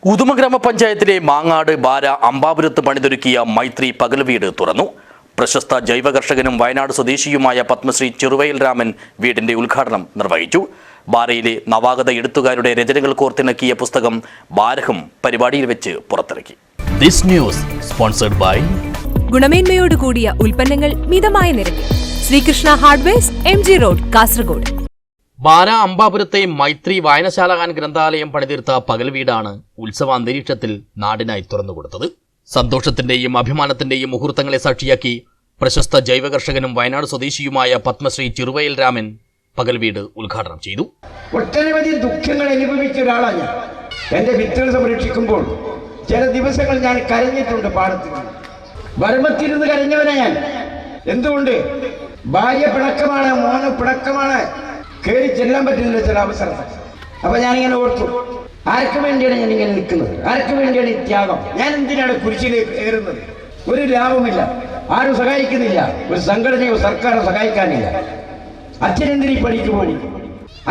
ഉദുമ ഗ്രാമപഞ്ചായത്തിലെ മാങ്ങാട് ബാര അമ്പാപുരത്ത് പണിതൊരുക്കിയ മൈത്രി പകൽ വീട് തുറന്നു. പ്രശസ്ത ജൈവ കർഷകനും വയനാട് സ്വദേശിയുമായ പത്മശ്രീ ചെറുവയൽ രാമൻ വീടിന്റെ ഉദ്ഘാടനം നിർവഹിച്ചു. ബാരയിലെ നവാഗത എഴുത്തുകാരുടെ രചനകൾ കോർത്തിണക്കിയ പുസ്തകം ബാരഹം പരിപാടിയിൽ വെച്ച് പുറത്തിറക്കി. ദിസ് ന്യൂസ് സ്പോൺസർഡ് ബൈ ഗുണമേന്മയോട് കൂടിയ ഉൽപ്പന്നങ്ങൾ മിതമായ നിരക്കിൽ Srikrishna hardwares, MG road, Kasaragod. Bara അമ്പാപുരത്തെ മൈത്രി വായനശാല ഗ്രന്ഥാലയം പണിതീർത്ത പകൽ വീടാണ് ഉത്സവാന്തരീക്ഷത്തിൽ നാടിനായി തുറന്നുകൊടുത്തത്. സന്തോഷത്തിന്റെയും അഭിമാനത്തിന്റെയും മുഹൂർത്തങ്ങളെ സാക്ഷിയാക്കി പ്രശസ്ത ജൈവ കർഷകനും വയനാട് സ്വദേശിയുമായ പത്മശ്രീ ചെറുവയൽ രാമൻ പകൽ വീട് ഉദ്ഘാടനം ചെയ്തു. ഒട്ടനവധി ദുഃഖങ്ങൾ അനുഭവിച്ച ഒരാളാണ് ഞാൻ. എന്റെ വിത്തുകൾ സംരക്ഷിക്കുമ്പോൾ ചില ദിവസങ്ങൾ ഞാൻ കരഞ്ഞിട്ടുണ്ട്. പാടത്തിൽ വർമ്മത്തിരുന്ന് കരഞ്ഞവനാ ഞാൻ. എന്തുകൊണ്ട്? ഭാര്യ പിണക്കമാണ്, മോന് പിണക്കമാണ്, കയറി ചെല്ലാൻ പറ്റുന്നില്ല ചില അവസരത്തിൽ. അപ്പൊ ഞാനിങ്ങനെ ഓർത്തു, ആർക്ക് വേണ്ടിയാണ് ഞാൻ ഇങ്ങനെ നിൽക്കുന്നത്? ആർക്ക് വേണ്ടിയാണ് ഈ ത്യാഗം? ഞാൻ എന്തിനാണ് കുരിശിലേക്ക് കയറുന്നത്? ഒരു ലാഭമില്ല, ആരും സഹായിക്കുന്നില്ല, ഒരു സംഘടനയോ സർക്കാരോ സഹായിക്കാനില്ല. അച്ഛനെന്തിനീ പണിക്ക് പോയി?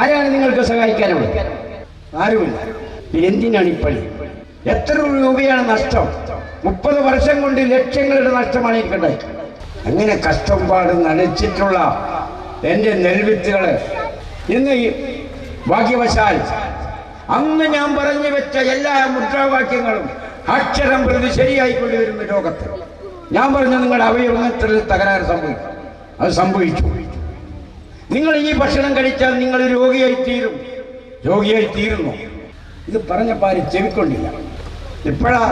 ആരാണ് നിങ്ങൾക്ക് സഹായിക്കാനുള്ളത്? ആരുമില്ല. എന്തിനാണ് ഈ പണി? എത്ര രൂപയാണ് നഷ്ടം? 30 വർഷം കൊണ്ട് ലക്ഷങ്ങളുടെ നഷ്ടമാണ് എനിക്കുണ്ടായി. അങ്ങനെ കഷ്ടപ്പാട് നനച്ചിട്ടുള്ള എൻ്റെ നെൽവിത്തുകള് ഇന്ന് ഭാഗ്യവശാൽ അന്ന് ഞാൻ പറഞ്ഞു വെച്ച എല്ലാ മുദ്രാവാക്യങ്ങളും അക്ഷരം പ്രതി ശരിയായിക്കൊണ്ടുവരുന്ന ലോകത്ത് ഞാൻ പറഞ്ഞു, നിങ്ങളുടെ അവയവത്തിൽ തകരാറ് സംഭവിക്കും. അത് സംഭവിച്ചു. നിങ്ങൾ ഈ ഭക്ഷണം കഴിച്ചാൽ നിങ്ങൾ രോഗിയായി തീരുന്നു. ഇത് പറഞ്ഞപ്പോൾ ആരും ചെവിക്കൊണ്ടില്ല. ഇപ്പോഴാ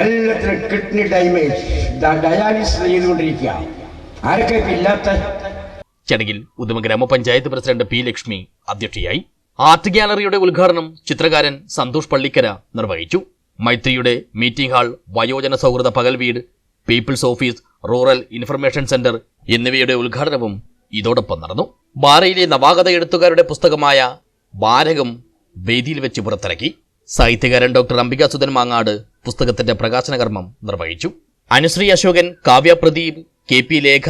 എല്ലാത്തിനും കിഡ്നി ഡയാലിസിസ് ചെയ്തുകൊണ്ടിരിക്കുക. ആരൊക്കെ ഇല്ലാത്ത. ചടങ്ങിൽ ഉദുമ ഗ്രാമപഞ്ചായത്ത് പ്രസിഡന്റ് പി ലക്ഷ്മി അധ്യക്ഷയായി. ആർട്ട് ഗ്യാലറിയുടെ ഉദ്ഘാടനം ചിത്രകാരൻ സന്തോഷ് പള്ളിക്കര നിർവഹിച്ചു. മൈത്രിയുടെ മീറ്റിംഗ് ഹാൾ, വയോജന സൗഹൃദ പകൽ വീട്, people's office, rural information centre എന്നിവയുടെ ഉദ്ഘാടനവും ഇതോടൊപ്പം നടന്നു. ബാരയിലെ നവാഗത എഴുത്തുകാരുടെ പുസ്തകമായ ബാരഹം വേദിയിൽ വെച്ച് പുറത്തിറക്കി. സാഹിത്യകാരൻ ഡോക്ടർ അംബിക സുധൻ മാങ്ങാട് പുസ്തകത്തിന്റെ പ്രകാശന കർമ്മം നിർവഹിച്ചു. അനുശ്രീ അശോകൻ, കാവ്യ പ്രദീപ്, KP ലേഖ,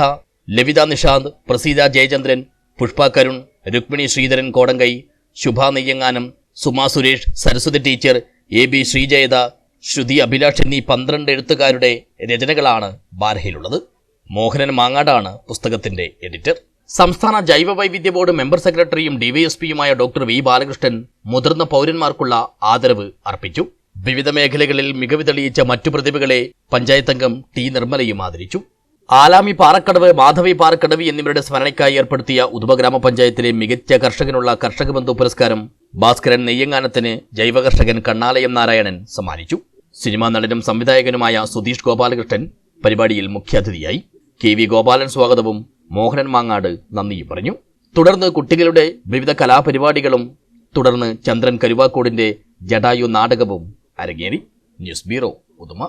ലവിത നിഷാന്ത്, പ്രസീത ജയചന്ദ്രൻ, പുഷ്പ കരുൺ, രുക്മിണി ശ്രീധരൻ കോടങ്കൈ, ശുഭ നെയ്യങ്ങാനം, സുമാ സുരേഷ്, സരസ്വതി ടീച്ചർ, AB ശ്രീജയത, ശ്രുതി അഭിലാഷ് എന്നീ 12 എഴുത്തുകാരുടെ രചനകളാണ് ബാരഹയിലുള്ളത്. മോഹനൻ മാങ്ങാടാണ് പുസ്തകത്തിന്റെ എഡിറ്റർ. സംസ്ഥാന ജൈവ വൈവിധ്യ ബോർഡ് മെമ്പർ സെക്രട്ടറിയും DYSPയുമായ ഡോക്ടർ V ബാലകൃഷ്ണൻ മുതിർന്ന പൗരന്മാർക്കുള്ള ആദരവ് അർപ്പിച്ചു. വിവിധ മേഖലകളിൽ മികവ് തെളിയിച്ച മറ്റു പ്രതിഭകളെ പഞ്ചായത്ത് അംഗം T നിർമ്മലയും ആദരിച്ചു. ആലാമി പാറക്കടവ്, മാധവി പാറക്കടവ് എന്നിവരുടെ സ്മരണയ്ക്കായി ഏർപ്പെടുത്തിയ ഉദുമ ഗ്രാമപഞ്ചായത്തിലെ മികച്ച കർഷകനുള്ള കർഷക ബന്ധു പുരസ്കാരം ഭാസ്കരൻ നെയ്യങ്ങാനത്തിന് ജൈവ കർഷകൻ കണ്ണാലയം നാരായണൻ സമ്മാനിച്ചു. സിനിമാ നടനും സംവിധായകനുമായ സുധീഷ് ഗോപാലകൃഷ്ണൻ പരിപാടിയിൽ മുഖ്യാതിഥിയായി. KV ഗോപാലൻ സ്വാഗതവും മോഹനൻ മാങ്ങാട് നന്ദിയും പറഞ്ഞു. തുടർന്ന് കുട്ടികളുടെ വിവിധ കലാപരിപാടികളും തുടർന്ന് ചന്ദ്രൻ കരുവാക്കോടിന്റെ ജടായു നാടകവും അരങ്ങേറി. News bureau, Uduma.